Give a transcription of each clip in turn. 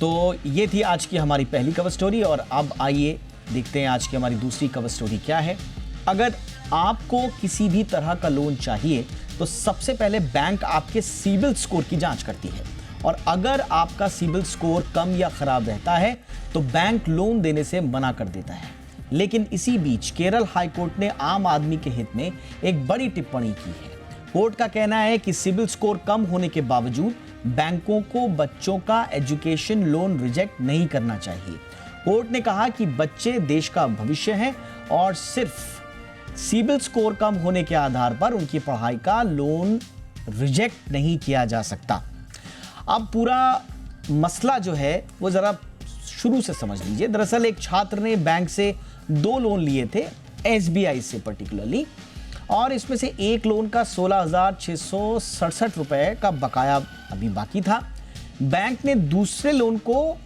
तो ये थी आज की हमारी पहली कवर स्टोरी और अब आइए देखते हैं आज की हमारी दूसरी कवर स्टोरी क्या है। अगर आपको किसी भी तरह का लोन चाहिए तो सबसे पहले बैंक आपके सिबिल स्कोर की जांच करती है और अगर आपका सिबिल स्कोर कम या खराब रहता है तो बैंक लोन देने से मना कर देता है। लेकिन इसी बीच केरल हाईकोर्ट ने आम आदमी के हित में एक बड़ी टिप्पणी की है। कोर्ट का कहना है कि सिबिल स्कोर कम होने के बावजूद बैंकों को बच्चों का एजुकेशन लोन रिजेक्ट नहीं करना चाहिए। कोर्ट ने कहा कि बच्चे देश का भविष्य हैं और सिर्फ सिबिल स्कोर कम होने के आधार पर उनकी पढ़ाई का लोन रिजेक्ट नहीं किया जा सकता। अब पूरा मसला जो है वो जरा शुरू से समझ लीजिए। दरअसल एक छात्र ने बैंक से 2 लोन लिए थे, एसबीआई से पर्टिकुलरली, और इसमें से एक लोन का 16,667 रुपए का बकाया अभी बाकी था। बैंक ने दूसरे लोन को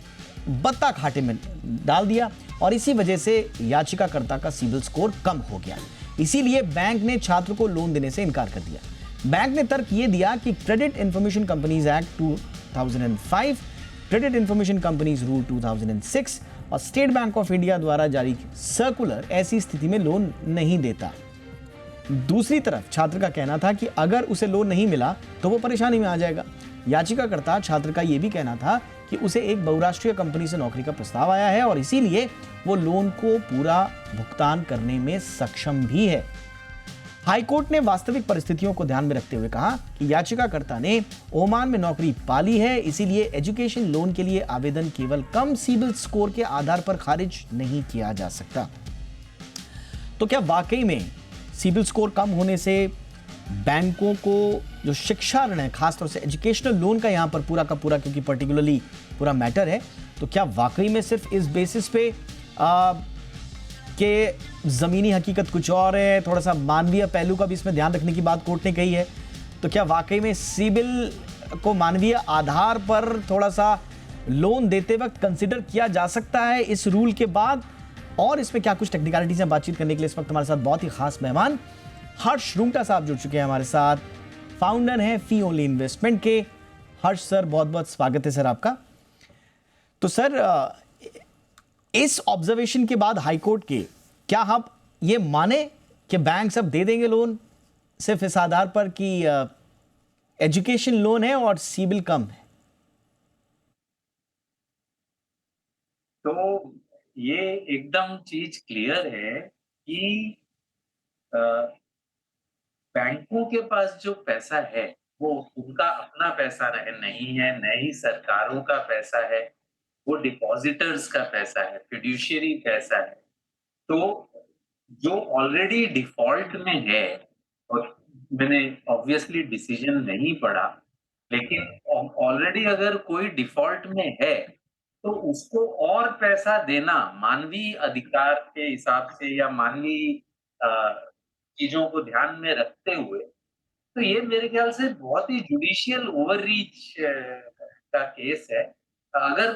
बत्ता खाते में डाल दिया और इसी वजह से याचिकाकर्ता का सिबिल स्कोर कम हो गया। इसीलिए बैंक ने छात्र को लोन देने से इनकार कर दिया। बैंक ने तर्क ये दिया कि credit information companies act 2005, credit information companies rule 2006 और स्टेट बैंक ऑफ इंडिया द्वारा जारी सर्कुलर ऐसी स्थिति में लोन नहीं देता। दूसरी तरफ छात्र का कहना था कि अगर उसे लोन नहीं मिला तो वो परेशानी में आ जाएगा। याचिकाकर्ता छात्र का यह भी कहना था कि उसे एक बहुराष्ट्रीय कंपनी से नौकरी का प्रस्ताव आया है और इसीलिए वो लोन को पूरा भुगतान करने में सक्षम भी है। हाईकोर्ट ने वास्तविक परिस्थितियों को ध्यान में रखते हुए कहा कि याचिकाकर्ता ने ओमान में नौकरी पाली है, इसीलिए एजुकेशन लोन के लिए आवेदन केवल कम सिबिल स्कोर के आधार पर खारिज नहीं किया जा सकता। तो क्या वाकई में सिबिल स्कोर कम होने से बैंकों को जो शिक्षा ऋण है, खासतौर से एजुकेशनल लोन का यहां पर पूरा का पूरा, क्योंकि पर्टिकुलरली पूरा मैटर है, तो क्या वाकई में सिर्फ इस बेसिस पे कि जमीनी हकीकत कुछ और है, थोड़ा सा मानवीय पहलू का भी इसमें ध्यान रखने की बात कोर्ट ने कही है, तो क्या वाकई में सिबिल को मानवीय आधार पर थोड़ा सा लोन देते वक्त कंसिडर किया जा सकता है इस रूल के बाद? और इसमें क्या कुछ टेक्निकलिटीज हैं, बातचीत करने के लिए इस वक्त हमारे साथ बहुत ही खास मेहमान हर्ष रुंगटा साहब जुड़ चुके हैं हमारे साथ, फाउंडर हैं फी ओनली इन्वेस्टमेंट के। हर्ष सर, बहुत बहुत स्वागत है सर आपका। तो सर, इस ऑब्जर्वेशन के बाद हाईकोर्ट के, क्या हम ये माने कि बैंक सब दे देंगे लोन सिर्फ इस आधार पर कि एजुकेशन लोन है और सिबिल कम है? तो ये एकदम चीज क्लियर है कि बैंकों के पास जो पैसा है वो उनका अपना पैसा नहीं है, न ही सरकारों का पैसा है, वो डिपॉजिटर्स का पैसा है, फिड्यूशियरी पैसा है। तो जो ऑलरेडी डिफॉल्ट में है, और मैंने ऑब्वियसली डिसीजन नहीं पढ़ा, लेकिन ऑलरेडी अगर कोई डिफॉल्ट में है तो उसको और पैसा देना मानवीय अधिकार के हिसाब से या मानवीय चीजों को ध्यान में रखते हुए, तो ये मेरे ख्याल से बहुत ही जुडिशियल ओवररीच का केस है। अगर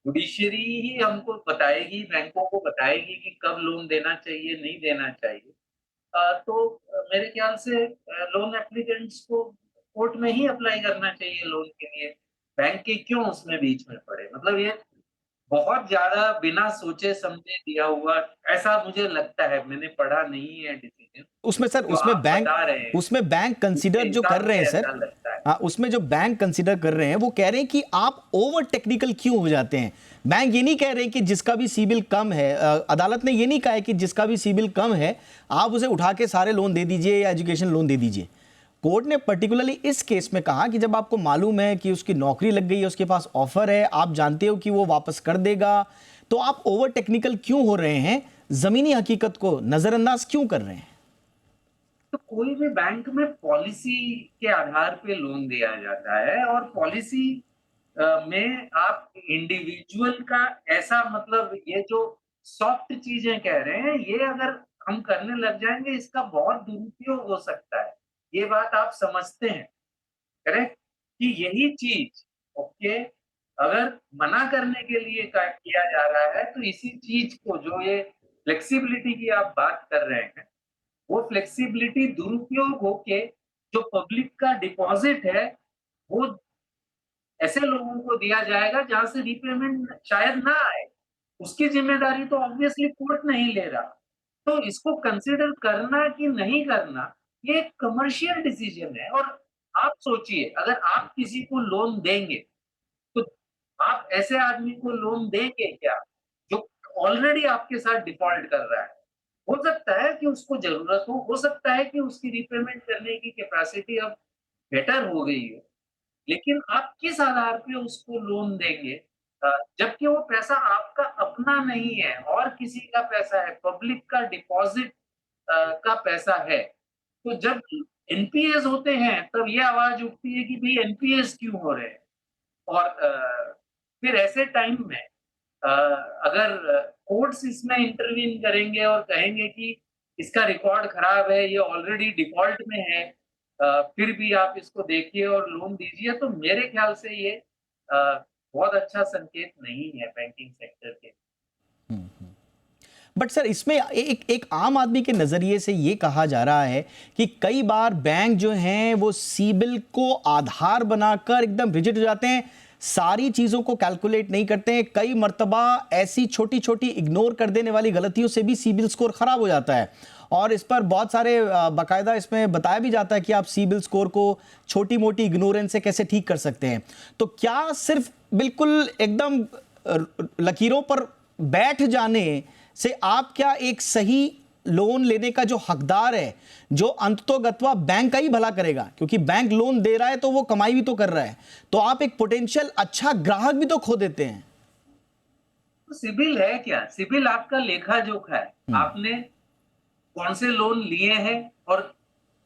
जुडिशरी ही हमको बताएगी, बैंकों को बताएगी कि कब लोन देना चाहिए, नहीं देना चाहिए, तो मेरे ख्याल से लोन एप्लीकेंट्स को कोर्ट में ही अप्लाई करना चाहिए लोन के लिए। बैंक के क्यों उसमें बीच में पड़े? मतलब ये बहुत ज़्यादा बिना सोचे समझे दिया हुआ, ऐसा मुझे लगता है। मैंने पढ़ा नहीं है डिसीजन, उसमें सर, जो आप बता रहे हैं, उसमें बैंक उसके कंसीडर जो कर हिसाब रहे से हैं सर, ऐसा लगता है। हाँ, उसमें जो बैंक कंसीडर कर रहे हैं वो कह रहे हैं कि आप ओवर टेक्निकल क्यों हो जाते हैं। बैंक ये नहीं कह रहे कि जिसका भी सिबिल कम है, अदालत ने ये नहीं कहा है कि जिसका भी सिबिल कम है आप उसे उठा के सारे लोन दे दीजिए या एजुकेशन लोन दे दीजिए। कोर्ट ने पर्टिकुलरली इस केस में कहा कि जब आपको मालूम है कि उसकी नौकरी लग गई है, उसके पास ऑफर है, आप जानते हो कि वो वापस कर देगा, तो आप ओवर टेक्निकल क्यों हो रहे हैं, जमीनी हकीकत को नजरअंदाज क्यों कर रहे हैं? तो कोई भी बैंक में पॉलिसी के आधार पे लोन दिया जाता है, और पॉलिसी में आप इंडिविजुअल का ऐसा, मतलब ये जो सॉफ्ट चीजें कह रहे हैं, ये अगर हम करने लग जाएंगे इसका बहुत दुरुपयोग हो सकता है। ये बात आप समझते हैं, करेक्ट? कि यही चीज, ओके, अगर मना करने के लिए किया जा रहा है तो इसी चीज को, जो ये फ्लेक्सिबिलिटी की आप बात कर रहे हैं, वो फ्लेक्सिबिलिटी दुरुपयोग होके जो पब्लिक का डिपॉजिट है वो ऐसे लोगों को दिया जाएगा जहां से रीपेमेंट शायद ना आए, उसकी जिम्मेदारी तो ऑब्वियसली कोर्ट नहीं ले रहा। तो इसको कंसिडर करना कि नहीं करना, ये एक कमर्शियल डिसीजन है। और आप सोचिए, अगर आप किसी को लोन देंगे, तो आप ऐसे आदमी को लोन देंगे क्या, जो ऑलरेडी आपके साथ डिफ़ॉल्ट कर रहा है? हो सकता है कि उसको ज़रूरत हो सकता है कि उसकी रीपेमेंट करने की कैपेसिटी अब बेटर हो गई हो, लेकिन आप किस आधार पे उसको लोन देंगे? जबकि वो पैसा आपका अपना नहीं है और किसी का पैसा है, पब्लिक का डिपॉज़िट का पैसा है। तो जब एनपीएस होते हैं, तब ये आवाज़ उठती है कि भई एनपीएस क्यों हो रहे हैं? और फिर ऐसे टाइम में अगर कोर्ट्स इसमें इंटरवीन करेंगे और कहेंगे कि इसका रिकॉर्ड खराब है, ये ऑलरेडी डिफ़ॉल्ट में है, फिर भी आप इसको देखिए और लोन दीजिए, तो मेरे ख्याल से ये बहुत अच्छा संकेत नहीं है बैंकिंग सेक्टर के। बट सर इसमें एक एक आम आदमी के नजरिए से ये कहा जा रहा है कि कई बार बैंक जो हैं वो सीबिल को आधार बनाकर एकदम रिजिड हो जाते हैं, सारी चीजों को कैलकुलेट नहीं करते हैं, कई मर्तबा ऐसी छोटी छोटी इग्नोर कर देने वाली गलतियों से भी सीबिल स्कोर खराब हो जाता है। और इस पर बहुत सारे बाकायदा इसमें बताया भी जाता है कि आप सीबिल स्कोर को छोटी मोटी इग्नोरेंस से कैसे ठीक कर सकते हैं। तो क्या सिर्फ बिल्कुल एकदम लकीरों पर बैठ जाने से आप क्या एक सही लोन लेने का जो हकदार है, जो अंततोगत्वा बैंक का ही भला करेगा, क्योंकि बैंक लोन दे रहा है तो वो कमाई भी तो कर रहा है, तो आप एक पोटेंशियल अच्छा ग्राहक भी तो खो देते हैं। तो सिबिल है क्या? सिबिल आपका लेखा-जोखा है। आपने कौन से लोन लिए हैं और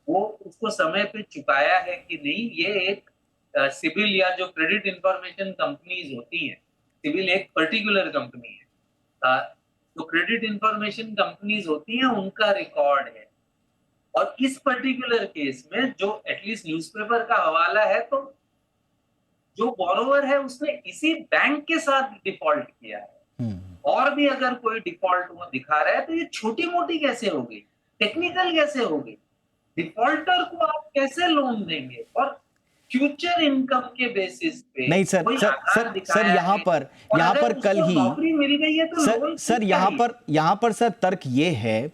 वो उसको समय पे चुकाया है कि नहीं, ये एक सिबिल या जो क्रेडिट इंफॉर्मेशन कंपनीज़ होती हैं, सिबिल एक पर्टिकुलर कंपनी है। जो क्रेडिट इंफॉर्मेशन कंपनीज़ होती हैं, उनका रिकॉर्ड है। और इस पर्टिकुलर केस में जो एटलीस्ट न्यूज़पेपर का हवाला है, तो जो बोरोवर है उसने इसी बैंक के साथ डिफ़ॉल्ट किया है। और भी अगर कोई डिफ़ॉल्ट वो दिखा रहा है, तो ये छोटी-मोटी कैसे हो गई? टेक्निकल कैसे हो गई? डिफ़ॉल्टर को आप कैसे लोन देंगे? और फ्यूचर इनकम के बेसिस पे नहीं सर, कोई सर आधार सर सर दिखाया यहाँ है पर और यहाँ अगर पर कल उसको ही नौकरी मिल गई है, तो सर लोन सर क्यों यहाँ चाहिए? पर यहाँ पर सर तर्क ये है,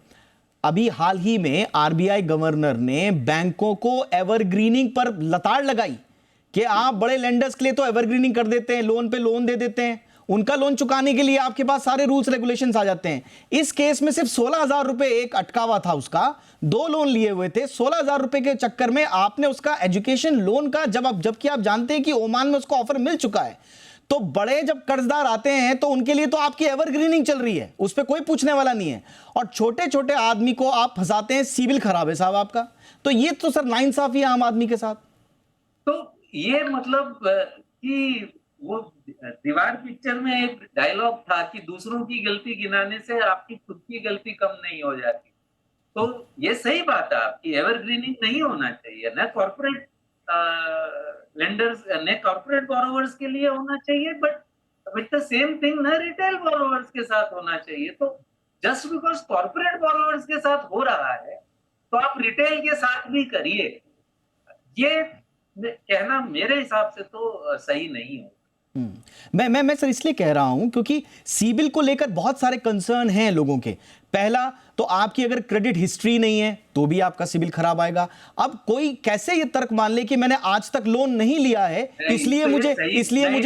अभी हाल ही में आरबीआई गवर्नर ने बैंकों को एवरग्रीनिंग पर लताड़ लगाई कि आप बड़े लेंडर्स के लिए तो एवरग्रीनिंग कर देते हैं, लोन पे लोन दे देते हैं, उनका लोन चुकाने के लिए आपके पास सारे रूल्स रेगुलेशंस आ जाते हैं। इस केस में सिर्फ 16,000 रुपए एक अटकावा था उसका, 2 लोन लिए हुए थे, 16,000 रुपए के चक्कर में आपने उसका एजुकेशन लोन का जबकि आप जानते हैं कि ओमान में उसको ऑफर मिल चुका है। तो बड़े जब कर्जदार आते हैं तो उनके लिए तो आपकी एवरग्रीनिंग चल रही है, उस पर कोई पूछने वाला नहीं है, और छोटे छोटे आदमी को आप फंसाते हैं, सिविल खराब है साहब आपका। तो ये तो सर नाइंसाफी है आम आदमी के साथ। तो ये मतलब कि वो दीवार पिक्चर में एक डायलॉग था कि दूसरों की गलती गिनाने से आपकी खुद की गलती कम नहीं हो जाती। तो ये सही बात है आपकी, एवरग्रीनिंग नहीं होना चाहिए, ना कॉर्पोरेट लेंडर्स ने कॉर्पोरेट बोरोवर्स के लिए होना चाहिए, but with the same thing ना रिटेल बोरोवर्स के साथ होना चाहिए। तो जस्ट बिकॉज़ कॉर्पोरेट बोरोवर्स के साथ हो रहा है, तो आप रिटेल के साथ भी करिए। ये कहना मेरे हिसाब से तो सही नहीं है। मैं सर इसलिए कह रहा हूं क्योंकि सीबिल को लेकर बहुत सारे कंसर्न हैं लोगों के। पहला तो आपकी अगर क्रेडिट हिस्ट्री नहीं है तो भी आपका सिबिल खराब आएगा। अब कोई कैसे ये तर्क मान ले कि मैंने आज तक लोन नहीं लिया है, इसलिए मुझे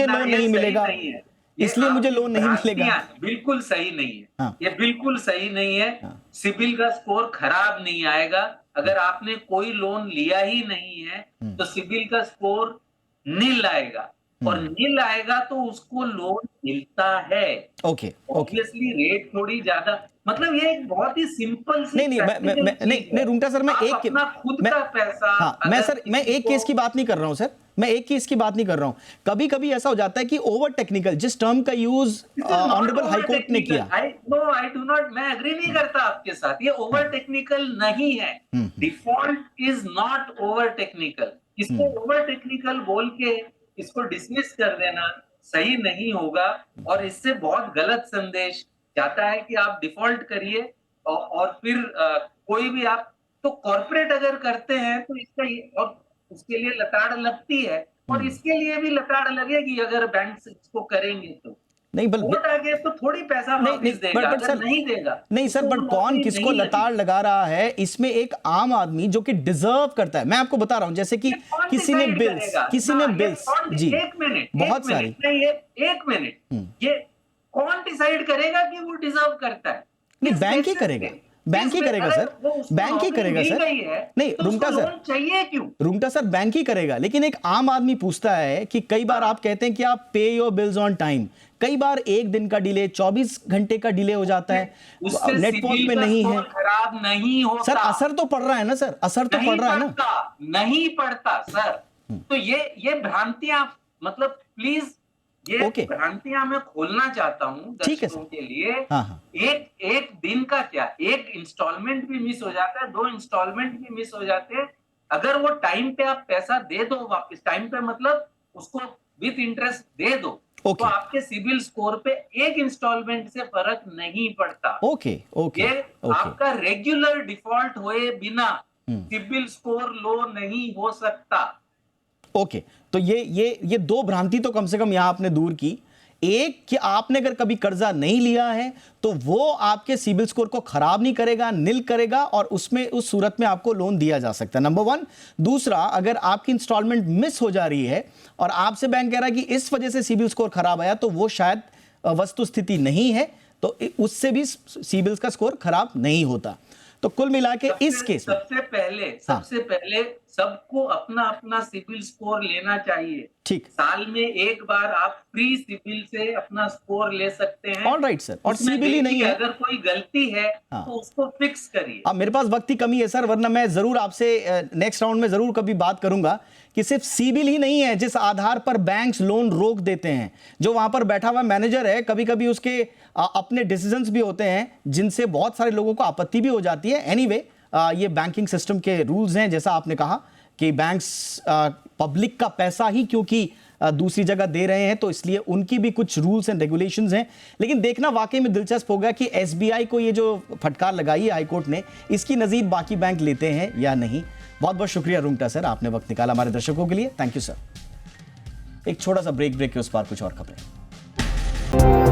लोन नहीं मिलेगा, इसलिए मुझे लोन नहीं मिलेगा। बिल्कुल सही नहीं है। हाँ, ये बिल्कुल सही नहीं है। हाँ, सिबिल का स्कोर खराब नहीं आएगा। अगर आपने कोई लोन लिया ही नहीं है, तो सिबिल का स्कोर नील आएगा, और नील आएगा तो उसको लोन मिलता है। Okay okay. ऑब्वियसली रेट थोड़ी ज्यादा, मतलब ये एक बहुत ही सिंपल सी नहीं नहीं नहीं रूंगटा सर, मैं आप एक अपना खुद मैं का पैसा, हाँ मैं सर मैं एक केस की बात नहीं कर रहा हूं सर, मैं एक केस की बात नहीं कर रहा हूं। कभी कभी ऐसा हो जाता है कि ओवर टेक्निकल, जिस टर्म का यूज ऑनरेबल हाई कोर्ट ने किया। आई डू नॉट, मैं एग्री नहीं करता आपके साथ, ये ओवर टेक्निकल नहीं है। Default is not over technical. इसको ओवर टेक्निकल बोल के इसको डिसमिस कर देना सही नहीं होगा, और इससे बहुत गलत संदेश जाता है कि आप डिफॉल्ट करिए और फिर कोई भी आप, तो कॉर्पोरेट अगर करते हैं तो इसका और उसके लिए लताड़ लगती है और इसके लिए भी लताड़ लगेगी अगर बैंक इसको करेंगे तो। नहीं वोट आ गए तो थोड़ी पैसा नहीं वापस देगा, बट अगर सर नहीं देगा नहीं सर, तो बट वो कौन नौकरी किसको नहीं लताड़ लगेगी। लगा रहा है इसमें? एक आम आदमी जो कि डिजर्व करता है, मैं आपको बता रहा हूं, जैसे कि ये कौन किसी ने डिसाइड बिल्स, करेगा? किसी हाँ, ने ये बिल्स, कौन जी एक मिनट बहुत सारी, नहीं, ये एक मिनट, ये कौन डिसाइड करेगा कि वो डिजर्व करता है? नहीं किस बैंक ही बेसिस करेगा, पे? बैंक ही करेगा अगर सर, वो उसको बैंक ही नौकरी करेगा मिल सर। गई है नहीं तो उसको रुंगटा सर, लोन चाहिए क्यों? रुंगटा सर बैंक ही करेगा, लेकिन एक आम आदमी पूछता है कि कई बार आप कहते हैं कि आप पे योर बिल्स ऑन टाइम, कई बार एक दिन का डिले, 24 घंटे का डिले हो जाता है, उससे नेटवर्क सिबिल में का नहीं है। स्कोर खराब नहीं होता। सर असर तो पड़ रहा है ना सर, असर तो नहीं पड़ रहा है ना। पड़ता, नहीं पड़ता सर। तो ये भ्रांतियां, मतलब प्लीज ये ओके। भ्रांतियां मैं खोलना चाहता हूँ ठीक है दर्शकों सर। के लिए। हाँ हाँ एक एक दिन का क्या, एक इंस्टॉलमेंट भी मिस हो जाता है, 2 इंस्टॉलमेंट भी मिस हो जाते हैं। अगर वो टाइम पे आप पैसा दे दो वापस, टाइम पे मतलब उसको विथ इंटरेस्ट दे दो, तो ओके आपके सिबिल स्कोर पे एक इंस्टॉलमेंट से फर्क नहीं पड़ता। ओके ओके ये ओके आपका रेगुलर डिफॉल्ट हुए बिना हम्म। सिबिल स्कोर लो नहीं हो सकता। ओके, तो ये दो भ्रांति तो कम से कम यहां आपने दूर की। एक कि आपने अगर कभी कर्जा नहीं लिया है तो वो आपके सिबिल स्कोर को खराब नहीं करेगा, नील करेगा, और उसमें उस सूरत में आपको लोन दिया जा सकता है, नंबर 1। दूसरा, अगर आपकी इंस्टॉलमेंट मिस हो जा रही है और आपसे बैंक कह रहा है कि इस वजह से सिबिल स्कोर खराब आया, तो वो शायद वस्तु स्थिति नहीं है, तो उससे भी सिबिल का स्कोर खराब नहीं होता। तो कुल मिला के इस केस में सबसे पहले सबको अपना अपना सिबिल स्कोर लेना चाहिए। ठीक, साल में एक बार आप फ्री सिबिल से अपना स्कोर ले सकते हैं। ऑल राइट सर, और उसमें सिबिल ही नहीं देखिए, है। अगर कोई गलती है हाँ। तो उसको फिक्स करिए। अब मेरे पास वक्त की कमी है सर, वरना मैं जरूर आपसे नेक्स्ट राउंड में जरूर कभी बात करूंगा कि सिर्फ सिबिल ही नहीं है जिस आधार पर बैंक्स लोन रोक देते हैं। जो वहां पर बैठा हुआ मैनेजर है, कभी कभी उसके अपने डिसीजंस भी होते हैं जिनसे बहुत सारे लोगों को आपत्ति भी हो जाती है। एनीवे, ये बैंकिंग सिस्टम के रूल्स हैं, जैसा आपने कहा कि बैंक्स पब्लिक का पैसा ही क्योंकि दूसरी जगह दे रहे हैं, तो इसलिए उनकी भी कुछ रूल्स एंड रेगुलेशंस हैं। लेकिन देखना वाकई में दिलचस्प होगा कि एसबीआई को ये जो फटकार लगाई है हाईकोर्ट ने, इसकी नज़ीर बाकी बैंक लेते हैं या नहीं। बहुत बहुत शुक्रिया रुंगटा सर, आपने वक्त निकाला हमारे दर्शकों के लिए, थैंक यू सर। एक छोटा सा ब्रेक के उस पार कुछ और खबरें।